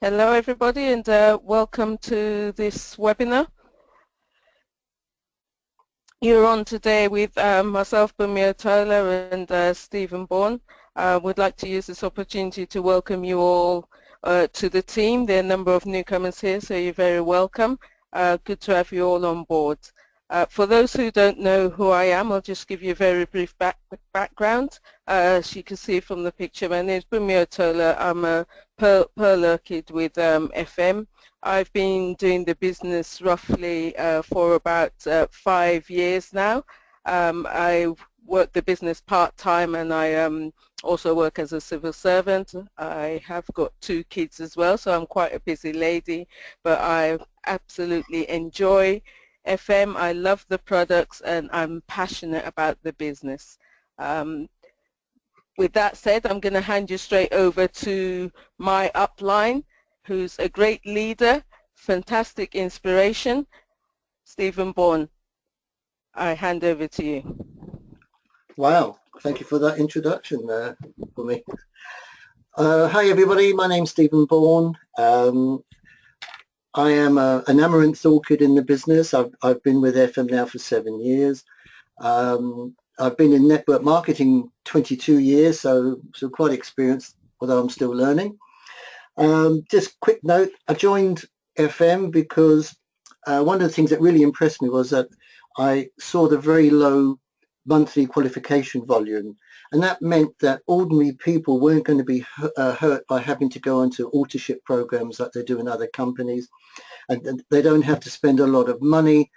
Hello everybody, and welcome to this webinar. You're on today with myself, Bumia Tola, and Stephen Bourne. We'd like to use this opportunity to welcome you all to the team. There are a number of newcomers here, so you're very welcome. Good to have you all on board. For those who don't know who I am, I'll just give you a very brief background. As you can see from the picture, my name is Bumia Tola. I'm a Pearl Orchid with FM. I've been doing the business roughly for about 5 years now. I work the business part-time, and I also work as a civil servant. I have got 2 kids as well, so I'm quite a busy lady, but I absolutely enjoy FM. I love the products, and I'm passionate about the business. With that said, I'm going to hand you straight over to my upline, who's a great leader, fantastic inspiration, Stephen Bourne. I hand over to you. Wow, thank you for that introduction there for me. Hi everybody, my name's Stephen Bourne. I am an amaranth orchid in the business. I've been with FM now for 7 years. I've been in network marketing 22 years, so quite experienced, although I'm still learning. Just quick note, I joined FM because one of the things that really impressed me was that I saw the very low monthly qualification volume, and that meant that ordinary people weren't going to be hurt by having to go onto authorship programs like they do in other companies, and they don't have to spend a lot of money.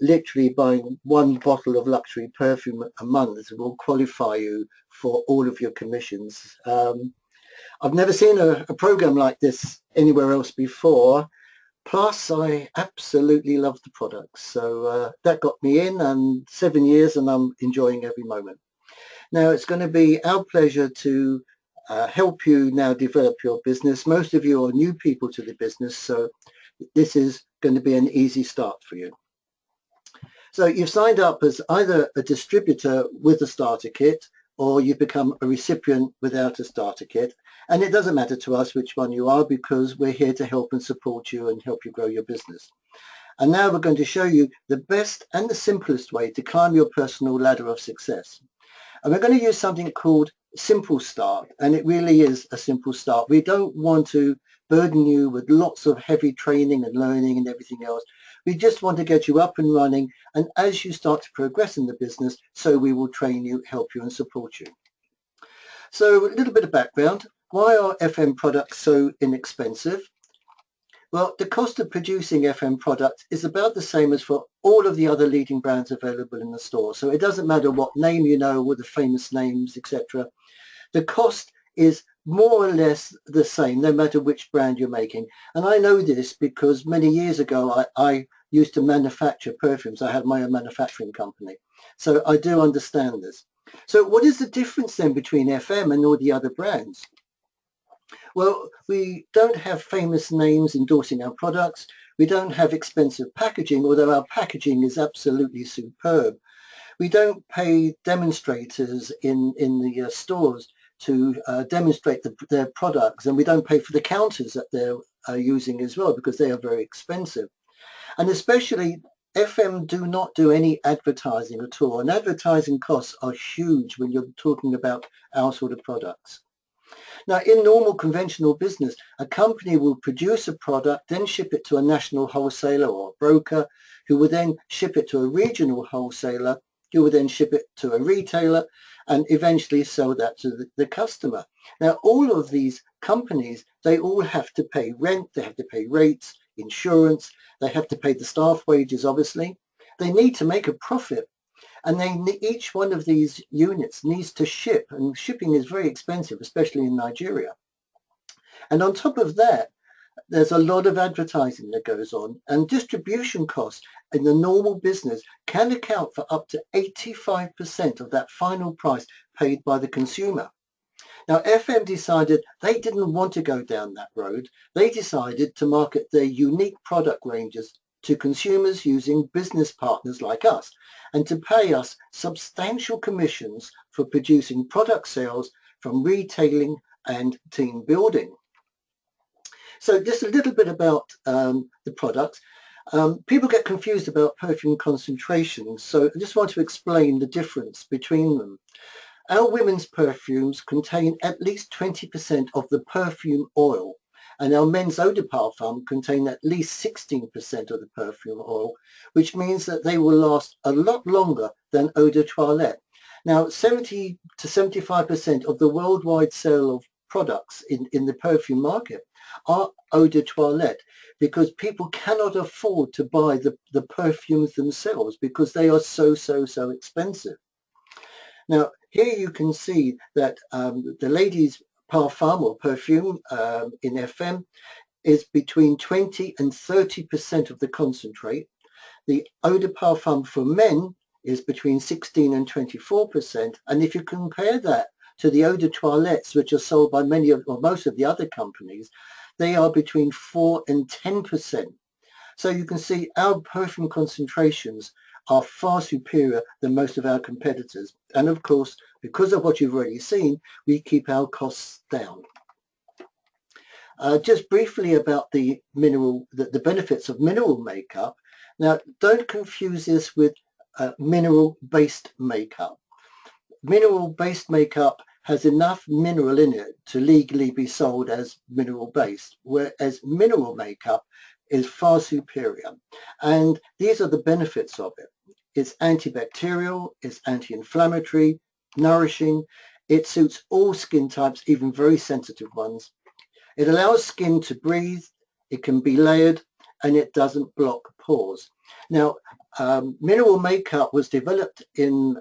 Literally buying 1 bottle of luxury perfume a month will qualify you for all of your commissions. I've never seen a program like this anywhere else before. Plus, I absolutely love the products. So that got me in, and 7 years, and I'm enjoying every moment. Now, it's going to be our pleasure to help you now develop your business. Most of you are new people to the business, so this is going to be an easy start for you. So you've signed up as either a distributor with a starter kit, or you've become a recipient without a starter kit. And it doesn't matter to us which one you are, because we're here to help and support you and help you grow your business. And now we're going to show you the best and the simplest way to climb your personal ladder of success. And we're going to use something called Simple Start, and it really is a simple start. We don't want to burden you with lots of heavy training and learning and everything else. We just want to get you up and running, and as you start to progress in the business, so we will train you, help you and support you. So a little bit of background. Why are FM products so inexpensive? Well, the cost of producing FM products is about the same as for all of the other leading brands available in the store. So it doesn't matter what name you know, or the famous names, etc. The cost is more or less the same, no matter which brand you're making. And I know this because many years ago, I used to manufacture perfumes. I had my own manufacturing company. So I do understand this. So what is the difference then between FM and all the other brands? Well, we don't have famous names endorsing our products. We don't have expensive packaging, although our packaging is absolutely superb. We don't pay demonstrators in the stores to demonstrate their products, and we don't pay for the counters that they're using as well, because they are very expensive. And especially FM do not do any advertising at all, and advertising costs are huge when you're talking about our sort of products. Now, in normal conventional business, a company will produce a product, then ship it to a national wholesaler or a broker, who will then ship it to a regional wholesaler, who will then ship it to a retailer, and eventually sell that to the customer. Now, all of these companies, they all have to pay rent, they have to pay rates, insurance, they have to pay the staff wages, obviously. They need to make a profit. And then each one of these units needs to ship, and shipping is very expensive, especially in Nigeria. And on top of that, there's a lot of advertising that goes on, and distribution costs in the normal business can account for up to 85% of that final price paid by the consumer. Now, FM decided they didn't want to go down that road. They decided to market their unique product ranges to consumers using business partners like us, and to pay us substantial commissions for producing product sales from retailing and team building. So just a little bit about the products. People get confused about perfume concentrations, so I just want to explain the difference between them. Our women's perfumes contain at least 20% of the perfume oil, and our men's eau de parfum contain at least 16% of the perfume oil, which means that they will last a lot longer than eau de toilette. Now, 70 to 75% of the worldwide sale of products in the perfume market are eau de toilette, because people cannot afford to buy the perfumes themselves because they are so expensive. Now, here you can see that the ladies' parfum or perfume in FM is between 20 and 30% of the concentrate. The eau de parfum for men is between 16 and 24%. And if you compare that to the eau de toilettes, which are sold by many of, or most of the other companies, they are between 4 and 10%. So you can see our perfume concentrations are far superior than most of our competitors. And of course, because of what you've already seen, we keep our costs down. Just briefly about the benefits of mineral makeup. Now, don't confuse this with mineral-based makeup. Mineral-based makeup has enough mineral in it to legally be sold as mineral-based, whereas mineral makeup is far superior. And these are the benefits of it. It's antibacterial, it's anti-inflammatory, nourishing. It suits all skin types, even very sensitive ones. It allows skin to breathe, it can be layered, and it doesn't block pores. Now, mineral makeup was developed in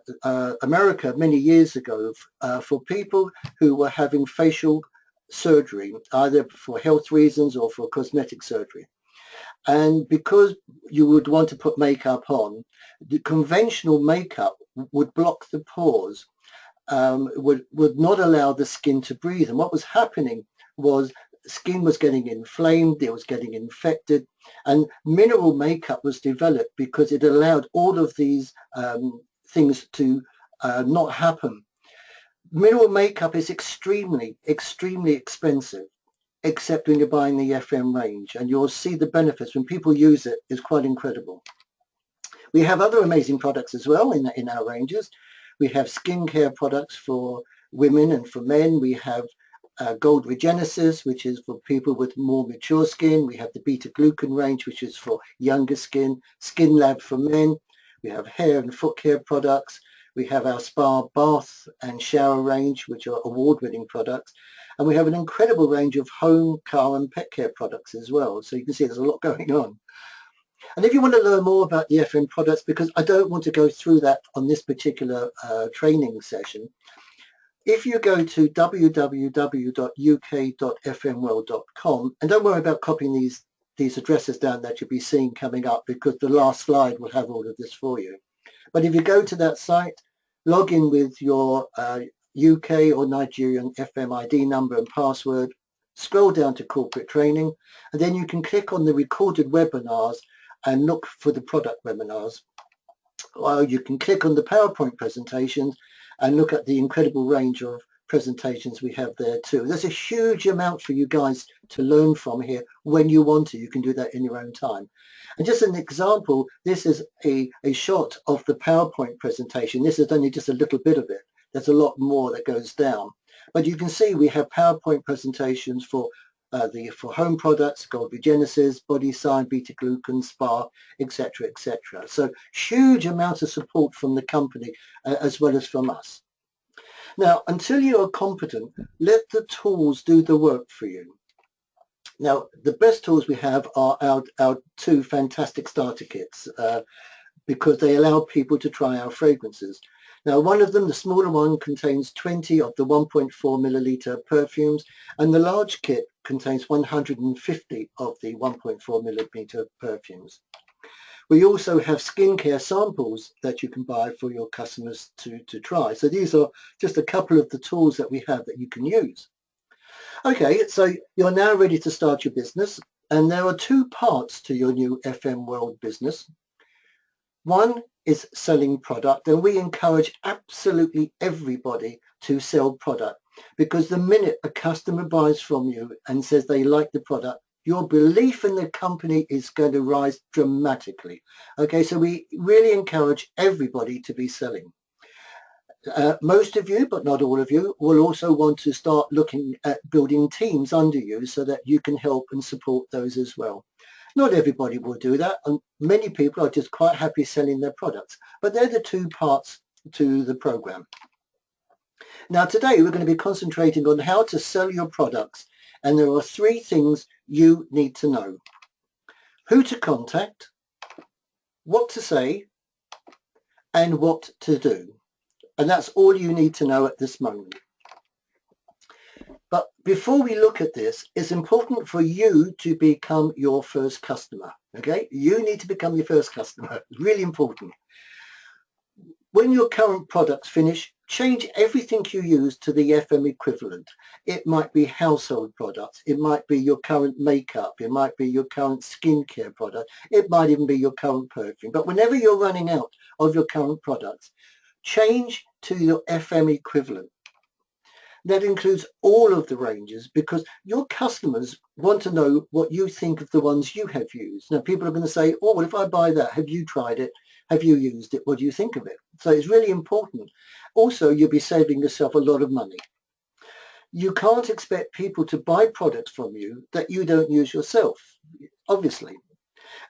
America many years ago for people who were having facial surgery, either for health reasons or for cosmetic surgery. And because you would want to put makeup on, the conventional makeup would block the pores, would not allow the skin to breathe. And what was happening was skin was getting inflamed, it was getting infected, and mineral makeup was developed because it allowed all of these things to not happen. Mineral makeup is extremely expensive, except when you're buying the FM range, and you'll see the benefits when people use it is quite incredible. We have other amazing products as well in our ranges. We have skincare products for women and for men. We have Gold Regenesis, which is for people with more mature skin. We have the Beta Glucan range, which is for younger skin. Skin Lab for men. We have hair and foot care products. We have our spa, bath and shower range, which are award-winning products. And we have an incredible range of home, car and pet care products as well. So you can see there's a lot going on. And if you want to learn more about the FM products, because I don't want to go through that on this particular training session, if you go to www.uk.fmworld.com, and don't worry about copying these addresses down that you'll be seeing coming up, because the last slide will have all of this for you. But if you go to that site, log in with your UK or Nigerian FM ID number and password, scroll down to corporate training, and then you can click on the recorded webinars and look for the product webinars. Or you can click on the PowerPoint presentations and look at the incredible range of presentations we have there too. There's a huge amount for you guys to learn from here when you want to. You can do that in your own time. And just an example, this is a shot of the PowerPoint presentation. This is only just a little bit of it. There's a lot more that goes down. But you can see we have PowerPoint presentations for home products, Gold Regenesis, Body Sign, Beta Glucan, Spa, etc., etc. So huge amounts of support from the company as well as from us. Now, until you are competent, let the tools do the work for you. Now, the best tools we have are our two fantastic starter kits because they allow people to try our fragrances. Now, one of them, the smaller one, contains 20 of the 1.4 milliliter perfumes, and the large kit contains 150 of the 1.4 milliliter perfumes. We also have skincare samples that you can buy for your customers to try. So these are just a couple of the tools that we have that you can use. Okay, so you're now ready to start your business, and there are two parts to your new FM World business. One is selling product, and we encourage absolutely everybody to sell product, because the minute a customer buys from you and says they like the product, your belief in the company is going to rise dramatically. Okay, so we really encourage everybody to be selling. Most of you, but not all of you, will also want to start looking at building teams under you so that you can help and support those as well. Not everybody will do that, and many people are just quite happy selling their products, but they're the two parts to the program. Now today we're going to be concentrating on how to sell your products, and there are three things you need to know: who to contact, what to say, and what to do. And that's all you need to know at this moment. But before we look at this, it's important for you to become your first customer. Okay, you need to become your first customer. It's really important. When your current products finish, change everything you use to the FM equivalent. It might be household products, it might be your current makeup, it might be your current skincare product, it might even be your current perfume. But whenever you're running out of your current products, change to your FM equivalent. That includes all of the ranges, because your customers want to know what you think of the ones you have used. Now, people are going to say, oh, well, if I buy that, have you tried it? Have you used it? What do you think of it? So it's really important. Also, you'll be saving yourself a lot of money. You can't expect people to buy products from you that you don't use yourself, obviously.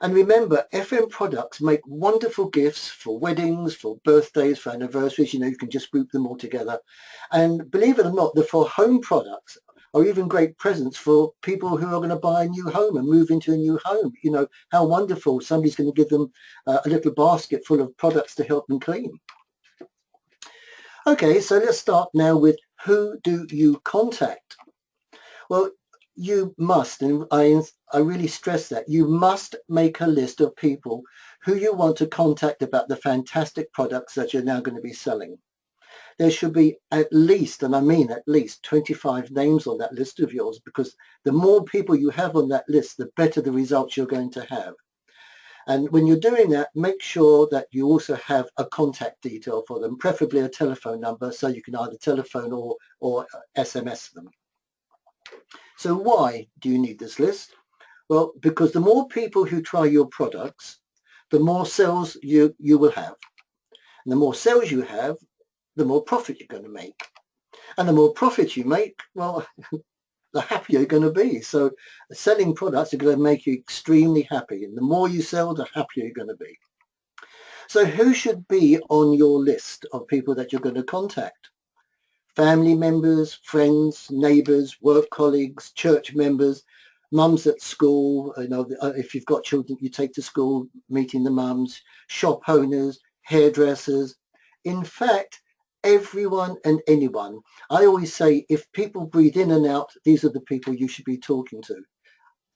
And remember, FM products make wonderful gifts for weddings, for birthdays, for anniversaries. You know, you can just group them all together. And believe it or not, the for home products are even great presents for people who are going to buy a new home and move into a new home. You know, how wonderful. Somebody's going to give them a little basket full of products to help them clean. Okay, so let's start now with who do you contact? Well, you must, and I really stress that, you must make a list of people who you want to contact about the fantastic products that you're now going to be selling. There should be at least, and I mean at least, 25 names on that list of yours, because the more people you have on that list, the better the results you're going to have. And when you're doing that, make sure that you also have a contact detail for them, preferably a telephone number, so you can either telephone or SMS them. So why do you need this list? Well, because the more people who try your products, the more sales you will have. And the more sales you have, the more profit you're going to make. And the more profit you make, well, the happier you're going to be. So selling products are going to make you extremely happy. And the more you sell, the happier you're going to be. So who should be on your list of people that you're going to contact? Family members, friends, neighbours, work colleagues, church members, mums at school, you know, if you've got children you take to school, meeting the mums, shop owners, hairdressers. In fact, everyone and anyone. I always say, if people breathe in and out, these are the people you should be talking to.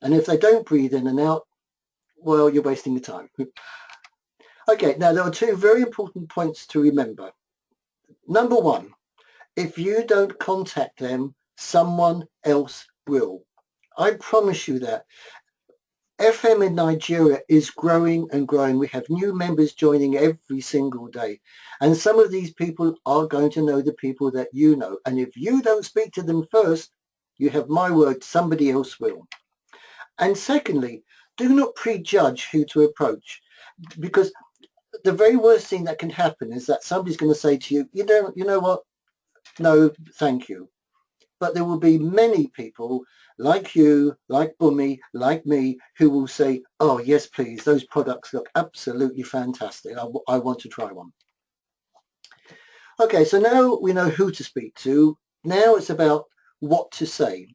And if they don't breathe in and out, well, you're wasting your time. Okay, now there are two very important points to remember. Number one, if you don't contact them, someone else will. I promise you that. FM in Nigeria is growing and growing. We have new members joining every single day. And some of these people are going to know the people that you know. And if you don't speak to them first, you have my word, somebody else will. And secondly, do not prejudge who to approach, because the very worst thing that can happen is that somebody's going to say to you, you know what? No, thank you. But there will be many people like you, like Bumi, like me, who will say, oh, yes, please, those products look absolutely fantastic. I want to try one. Okay, so now we know who to speak to. Now it's about what to say.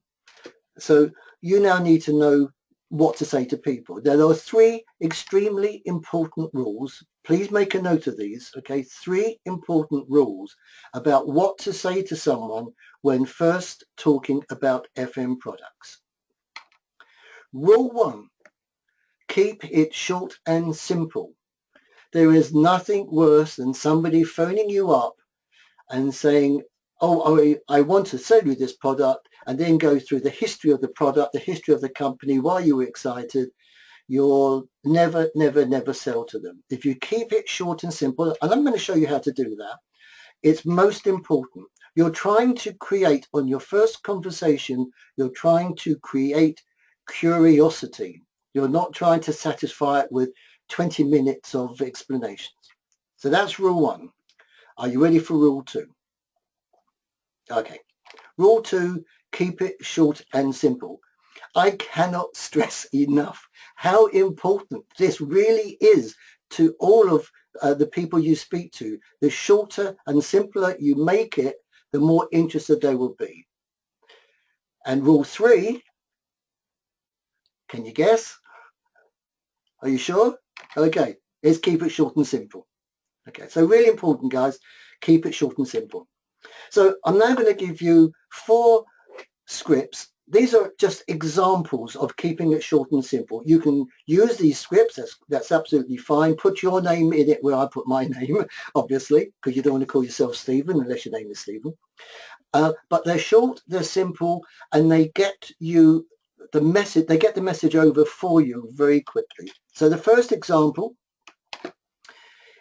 So you now need to know what to say to people. There are three extremely important rules. Please make a note of these, okay? Three important rules about what to say to someone when first talking about FM products. Rule one, keep it short and simple. There is nothing worse than somebody phoning you up and saying, oh, I want to sell you this product, and then go through the history of the product, the history of the company, why you were excited. You'll never, never, never sell to them. If you keep it short and simple, and I'm going to show you how to do that, it's most important. You're trying to create, on your first conversation, you're trying to create curiosity. You're not trying to satisfy it with 20 minutes of explanations. So that's rule 1. Are you ready for rule 2? Okay. Rule 2, keep it short and simple. I cannot stress enough how important this really is to all of the people you speak to. The shorter and simpler you make it, the more interested they will be. And rule 3, can you guess? Are you sure? Okay, is keep it short and simple. Okay, so really important, guys, keep it short and simple. So I'm now going to give you 4 scripts. These are just examples of keeping it short and simple. You can use these scripts, that's absolutely fine. Put your name in it where I put my name, obviously, because you don't want to call yourself Stephen unless your name is Stephen. But they're short, they're simple, and they get you the message, they get the message over for you very quickly. So the first example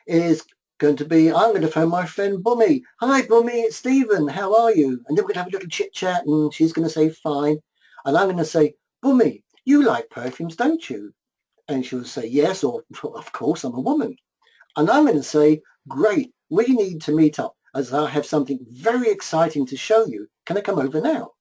is going to be, I'm going to phone my friend Bummy. Hi Bummy, it's Stephen, how are you? And then we're going to have a little chit chat and she's going to say fine. And I'm going to say, Bummy, you like perfumes, don't you? And she'll say yes, or of course, I'm a woman. And I'm going to say, great, we need to meet up as I have something very exciting to show you. Can I come over now?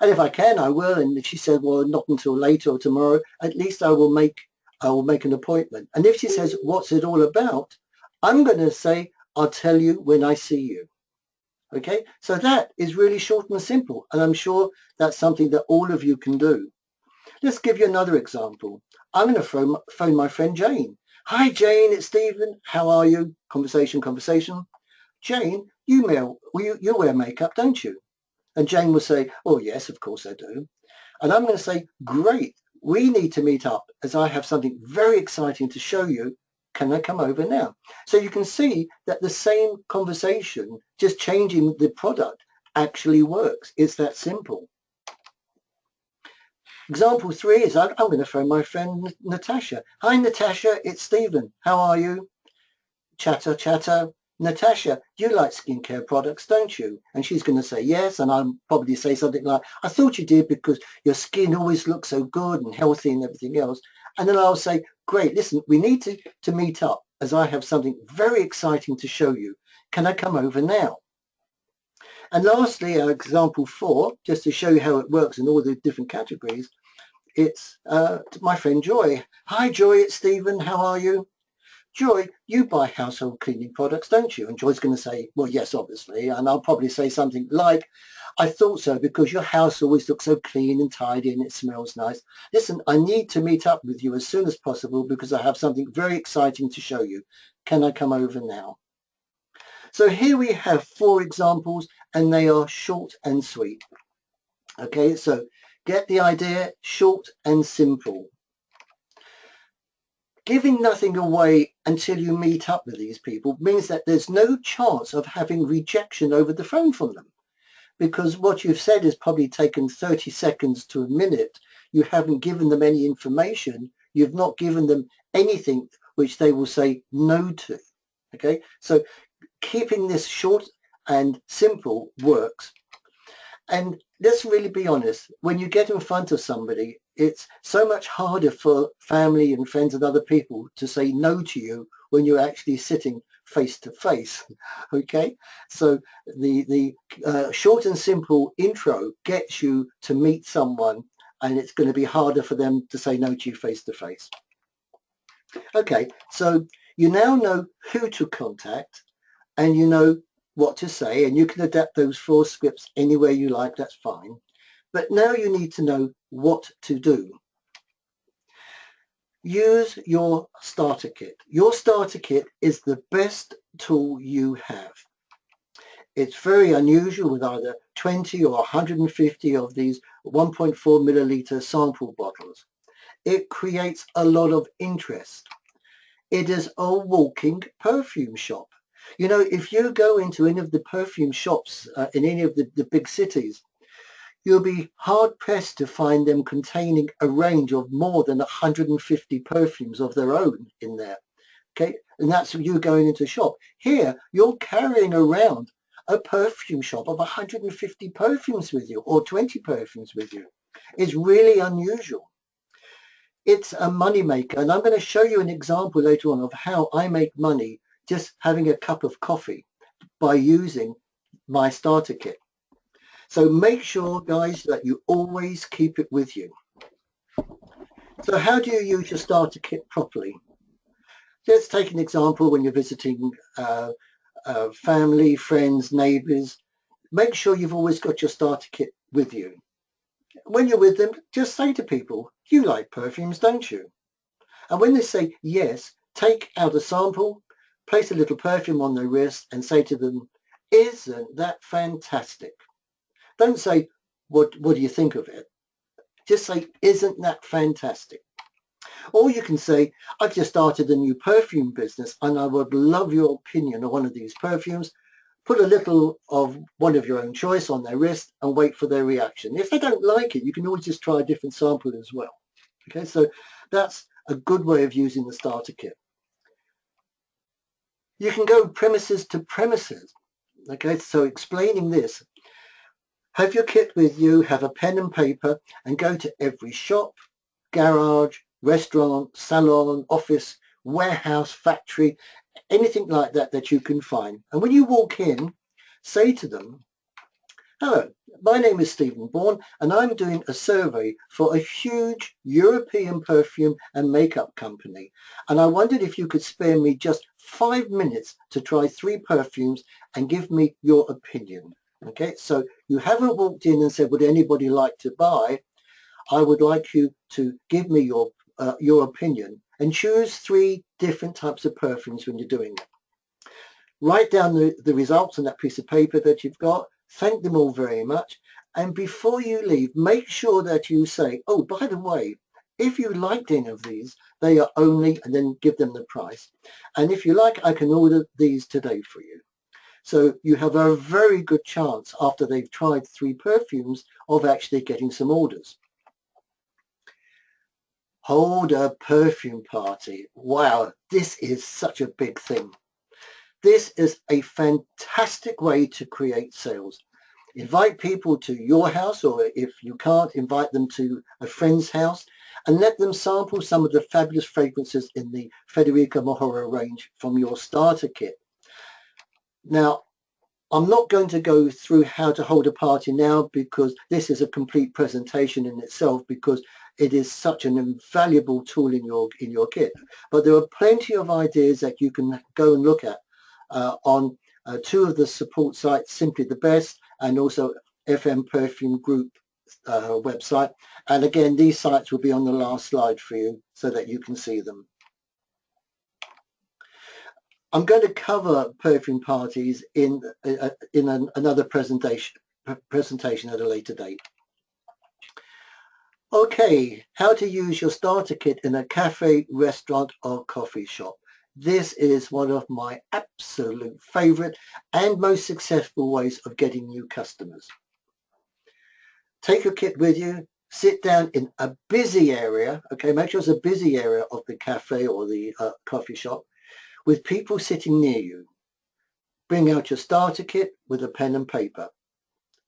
And if I can, I will. And if she said, well, not until later or tomorrow, at least I will make an appointment. And if she says, what's it all about? I'm going to say, I'll tell you when I see you. Okay, so that is really short and simple. And I'm sure that's something that all of you can do. Let's give you another example. I'm going to phone my friend Jane. Hi Jane, it's Stephen. How are you? Conversation. Jane, you wear makeup, don't you? And Jane will say, oh yes, of course I do. And I'm going to say, great, we need to meet up as I have something very exciting to show you. Can I come over now? So you can see that the same conversation, just changing the product, actually works. It's that simple. Example 3 is I'm going to phone my friend Natasha. Hi Natasha, it's Stephen. How are you? Chatter. Natasha, you like skincare products, don't you? And she's going to say yes, and I'll probably say something like, I thought you did because your skin always looks so good and healthy and everything else. And then I'll say, great, listen, we need to meet up as I have something very exciting to show you. Can I come over now? And lastly, example 4, just to show you how it works in all the different categories, it's my friend Joy. Hi Joy, it's Stephen. How are you? Joy, you buy household cleaning products, don't you? And Joy's going to say, well, yes, obviously. And I'll probably say something like, I thought so because your house always looks so clean and tidy and it smells nice. Listen, I need to meet up with you as soon as possible because I have something very exciting to show you. Can I come over now? So here we have 4 examples and they are short and sweet. Okay, so get the idea, short and simple. Giving nothing away until you meet up with these people means that there's no chance of having rejection over the phone from them, because what you've said has probably taken 30 seconds to a minute. You haven't given them any information. You've not given them anything which they will say no to. Okay, so keeping this short and simple works. And let's really be honest, when you get in front of somebody, it's so much harder for family and friends and other people to say no to you when you're actually sitting face to face. Okay, so the short and simple intro gets you to meet someone, and it's going to be harder for them to say no to you face to face. Okay, so you now know who to contact and you know what to say, and you can adapt those 4 scripts anywhere you like, that's fine. But now you need to know what to do. Use your starter kit. Your starter kit is the best tool you have. It's very unusual with either 20 or 150 of these 1.4 milliliter sample bottles. It creates a lot of interest. It is a walking perfume shop. You know, if you go into any of the perfume shops in any of the big cities, you'll be hard-pressed to find them containing a range of more than 150 perfumes of their own in there. Okay, and that's you going into a shop. Here, you're carrying around a perfume shop of 150 perfumes with you, or 20 perfumes with you. It's really unusual. It's a money maker, and I'm going to show you an example later on of how I make money just having a cup of coffee by using my starter kit. So make sure, guys, that you always keep it with you. So how do you use your starter kit properly? Let's take an example when you're visiting family, friends, neighbors. Make sure you've always got your starter kit with you. When you're with them, just say to people, you like perfumes, don't you? And when they say yes, take out a sample, place a little perfume on their wrist and say to them, isn't that fantastic? Don't say, what do you think of it? Just say, isn't that fantastic? Or you can say, I've just started a new perfume business and I would love your opinion on one of these perfumes. Put a little of one of your own choice on their wrist and wait for their reaction. If they don't like it, you can always just try a different sample as well. Okay, so that's a good way of using the starter kit. You can go premises to premises. Okay, so explaining this, have your kit with you, have a pen and paper and go to every shop, garage, restaurant, salon, office, warehouse, factory, anything like that that you can find. And when you walk in, say to them, hello, my name is Stephen Bourne and I'm doing a survey for a huge European perfume and makeup company. And I wondered if you could spare me just 5 minutes to try 3 perfumes and give me your opinion. Okay, so you haven't walked in and said, would anybody like to buy? I would like you to give me your opinion and choose 3 different types of perfumes when you're doing it. Write down the results on that piece of paper that you've got. Thank them all very much. And before you leave, make sure that you say, oh, by the way, if you liked any of these, they are only, and then give them the price. And if you like, I can order these today for you. So you have a very good chance after they've tried 3 perfumes of actually getting some orders. Hold a perfume party. Wow, this is such a big thing. This is a fantastic way to create sales. Invite people to your house, or if you can't, invite them to a friend's house and let them sample some of the fabulous fragrances in the Federico Moreira range from your starter kit. Now, I'm not going to go through how to hold a party now because this is a complete presentation in itself because it is such an invaluable tool in your kit. But there are plenty of ideas that you can go and look at on 2 of the support sites, Simply the Best and also FM Perfume Group website. And again, these sites will be on the last slide for you so that you can see them. I'm going to cover perfume parties in another presentation at a later date. Okay, how to use your starter kit in a cafe, restaurant or coffee shop. This is one of my absolute favorite and most successful ways of getting new customers. Take your kit with you, sit down in a busy area, okay, make sure it's a busy area of the cafe or the coffee shop with people sitting near you. Bring out your starter kit with a pen and paper.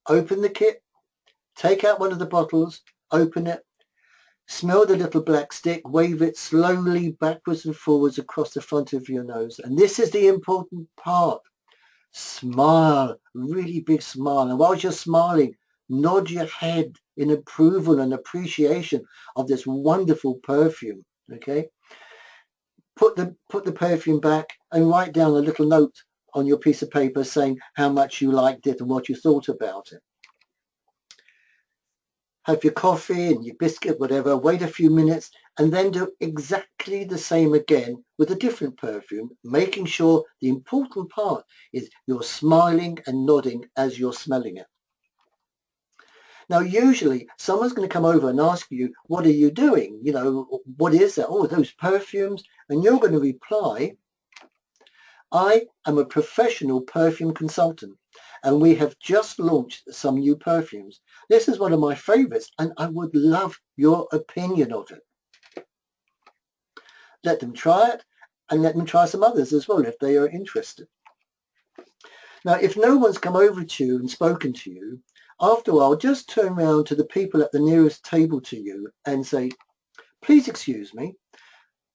Open the kit, take out one of the bottles, open it, smell the little black stick, wave it slowly backwards and forwards across the front of your nose. And this is the important part. Smile, really big smile. And whilst you're smiling, nod your head in approval and appreciation of this wonderful perfume, okay? Put the perfume back and write down a little note on your piece of paper saying how much you liked it and what you thought about it. Have your coffee and your biscuit, whatever, wait a few minutes and then do exactly the same again with a different perfume, making sure the important part is you're smiling and nodding as you're smelling it. Now, usually someone's going to come over and ask you, what are you doing? You know, what is that? Oh, those perfumes. And you're going to reply, I am a professional perfume consultant and we have just launched some new perfumes. This is one of my favorites and I would love your opinion of it. Let them try it and let them try some others as well if they are interested. Now, if no one's come over to you and spoken to you, After a while, just turn around to the people at the nearest table to you and say, please excuse me,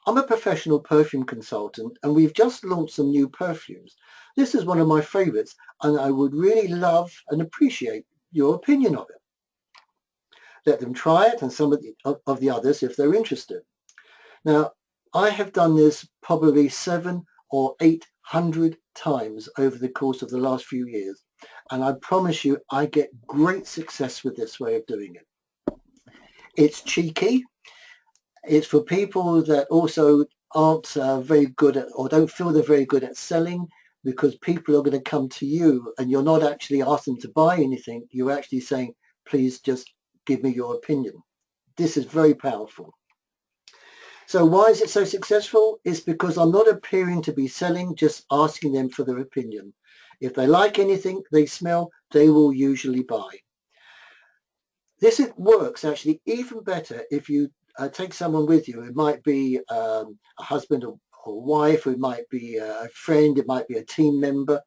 I'm a professional perfume consultant and we've just launched some new perfumes. This is one of my favorites and I would really love and appreciate your opinion of it. Let them try it and some of the others if they're interested. Now, I have done this probably 700 or 800 times over the course of the last few years. And I promise you, I get great success with this way of doing it. It's cheeky. It's for people that also aren't very good at, or don't feel they're very good at selling, because people are going to come to you and you're not actually asking them to buy anything. You're actually saying, please just give me your opinion. This is very powerful. So why is it so successful? It's because I'm not appearing to be selling, just asking them for their opinion. If they like anything they smell, they will usually buy. This works actually even better if you take someone with you. It might be a husband or wife, or it might be a friend, it might be a team member,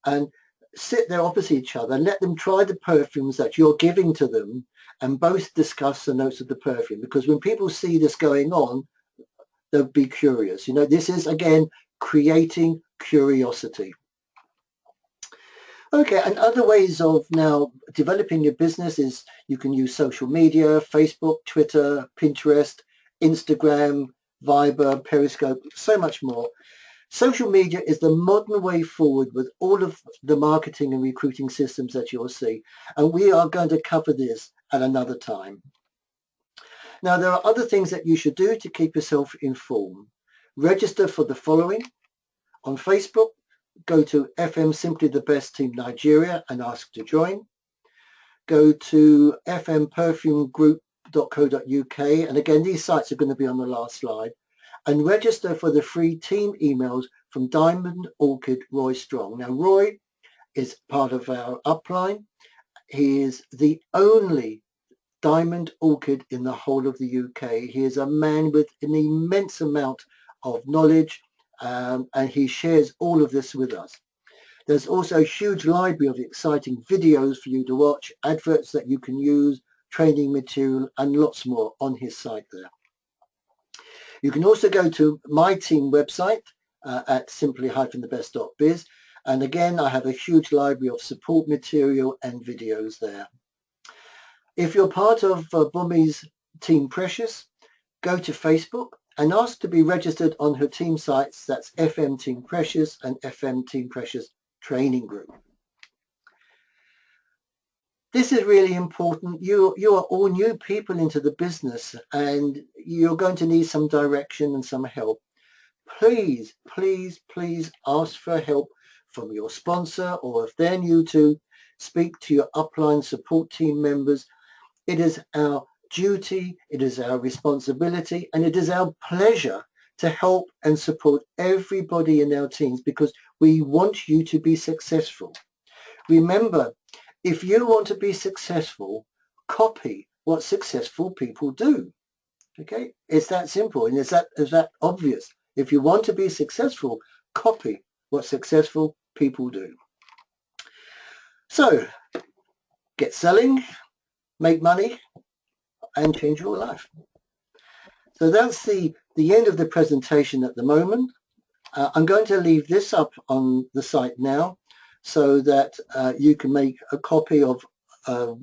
and sit there opposite each other and let them try the perfumes that you're giving to them and both discuss the notes of the perfume. Because when people see this going on, they'll be curious. You know, this is again creating curiosity. Okay, and other ways of now developing your business is you can use social media, Facebook, Twitter, Pinterest, Instagram, Viber, Periscope, so much more. Social media is the modern way forward with all of the marketing and recruiting systems that you'll see. And we are going to cover this at another time. Now, there are other things that you should do to keep yourself informed. Register for the following. On Facebook, go to FM Simply the Best Team Nigeria and ask to join. Go to fmperfumegroup.co.uk, and again, these sites are going to be on the last slide, and register for the free team emails from Diamond Orchid Roy Strong. Now, Roy is part of our upline. He is the only Diamond Orchid in the whole of the UK. He is a man with an immense amount of knowledge, and he shares all of this with us. There's also a huge library of exciting videos for you to watch, adverts that you can use, training material, and lots more on his site there. You can also go to my team website at simply-thebest.biz, and again, I have a huge library of support material and videos there. If you're part of Bumi's Team Precious, go to Facebook and ask to be registered on her team sites. That's FM Team Precious and FM Team Precious Training Group. This is really important. You are all new people into the business and you're going to need some direction and some help. Please, please, please ask for help from your sponsor, or if they're new, to speak to your upline support team members. It is our duty, it is our responsibility, and it is our pleasure to help and support everybody in our teams because we want you to be successful. Remember, if you want to be successful, copy what successful people do. Okay, it's that simple, and is that obvious? If you want to be successful, copy what successful people do. So, get selling, make money, and change your life. So that's the end of the presentation at the moment. I'm going to leave this up on the site now so that you can make a copy of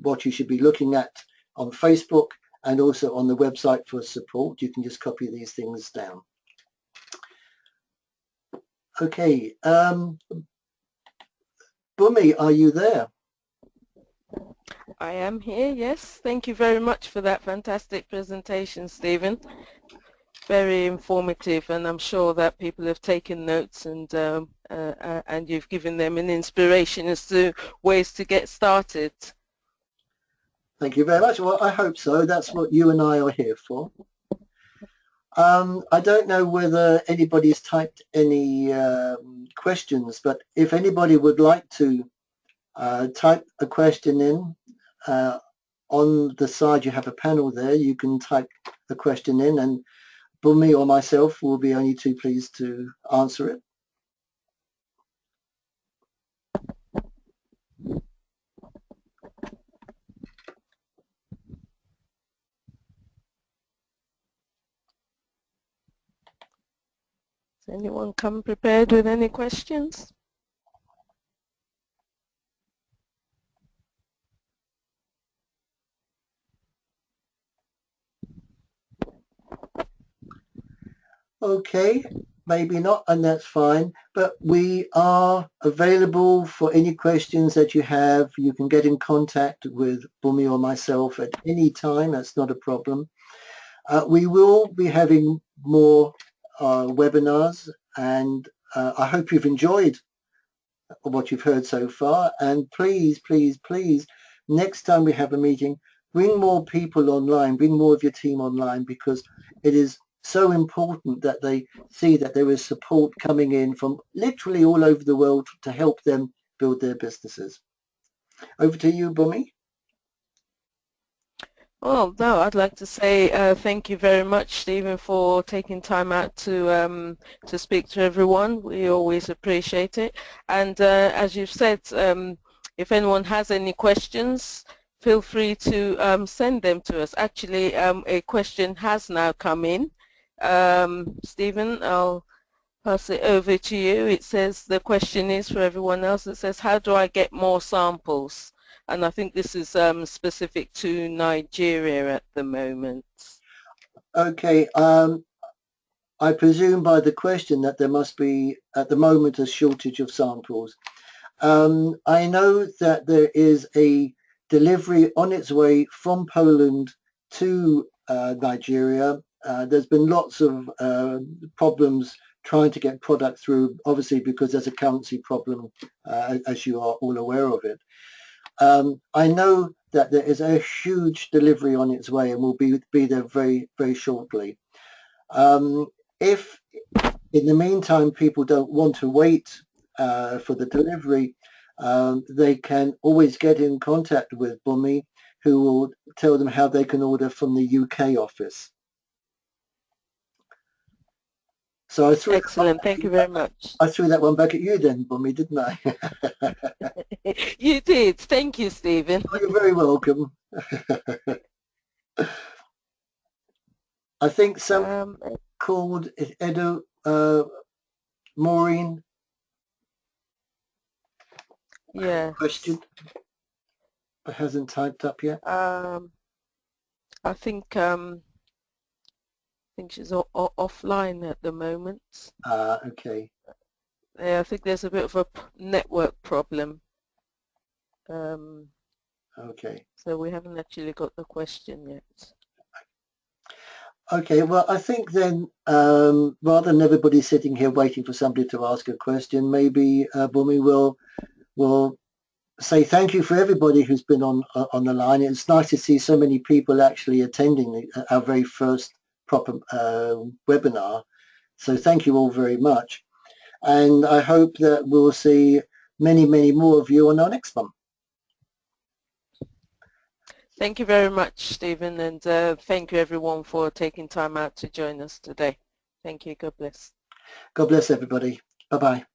what you should be looking at on Facebook and also on the website for support. You can just copy these things down. Okay, Bumi, are you there? I am here, yes. Thank you very much for that fantastic presentation, Stephen. Very informative, and I'm sure that people have taken notes and you've given them an inspiration as to ways to get started. Thank you very much. Well, I hope so. That's what you and I are here for. I don't know whether anybody's typed any questions, but if anybody would like to type a question in, on the side you have a panel there, you can type the question in and Bumi or myself will be only too pleased to answer it. Does anyone come prepared with any questions? Okay, maybe not, and that's fine. But we are available for any questions that you have. You can get in contact with Bumi or myself at any time. That's not a problem. We will be having more webinars, and I hope you've enjoyed what you've heard so far. And please, please, please, next time we have a meeting, bring more people online, bring more of your team online, because it is so important that they see that there is support coming in from literally all over the world to help them build their businesses. Over to you, Bumi. Well, no, I'd like to say thank you very much, Stephen, for taking time out to speak to everyone. We always appreciate it. And as you've said, if anyone has any questions, feel free to send them to us. Actually, a question has now come in. Stephen, I'll pass it over to you. It says, the question is for everyone else, it says, how do I get more samples? And I think this is specific to Nigeria at the moment. Okay, I presume by the question that there must be at the moment a shortage of samples. I know that there is a delivery on its way from Poland to Nigeria. There's been lots of problems trying to get product through, obviously because there's a currency problem, as you are all aware of it. I know that there is a huge delivery on its way and will be there very, very shortly. If in the meantime people don't want to wait for the delivery, they can always get in contact with Bumi, who will tell them how they can order from the UK office. So I threw Excellent, thank you very much. I threw that one back at you then, Bumi, didn't I? You did. Thank you, Stephen. Oh, you're very welcome. I think some called Edo Maureen. Yeah. Question, but hasn't typed up yet. I think she's offline at the moment. Okay. Yeah, I think there's a bit of a network problem. Okay. So we haven't actually got the question yet. Okay, well, I think then rather than everybody sitting here waiting for somebody to ask a question, maybe Bumi will say thank you for everybody who's been on the line. It's nice to see so many people actually attending our very first proper webinar. So thank you all very much. And I hope that we'll see many, many more of you on our next one. Thank you very much, Stephen, and thank you everyone for taking time out to join us today. Thank you. God bless. God bless everybody. Bye-bye.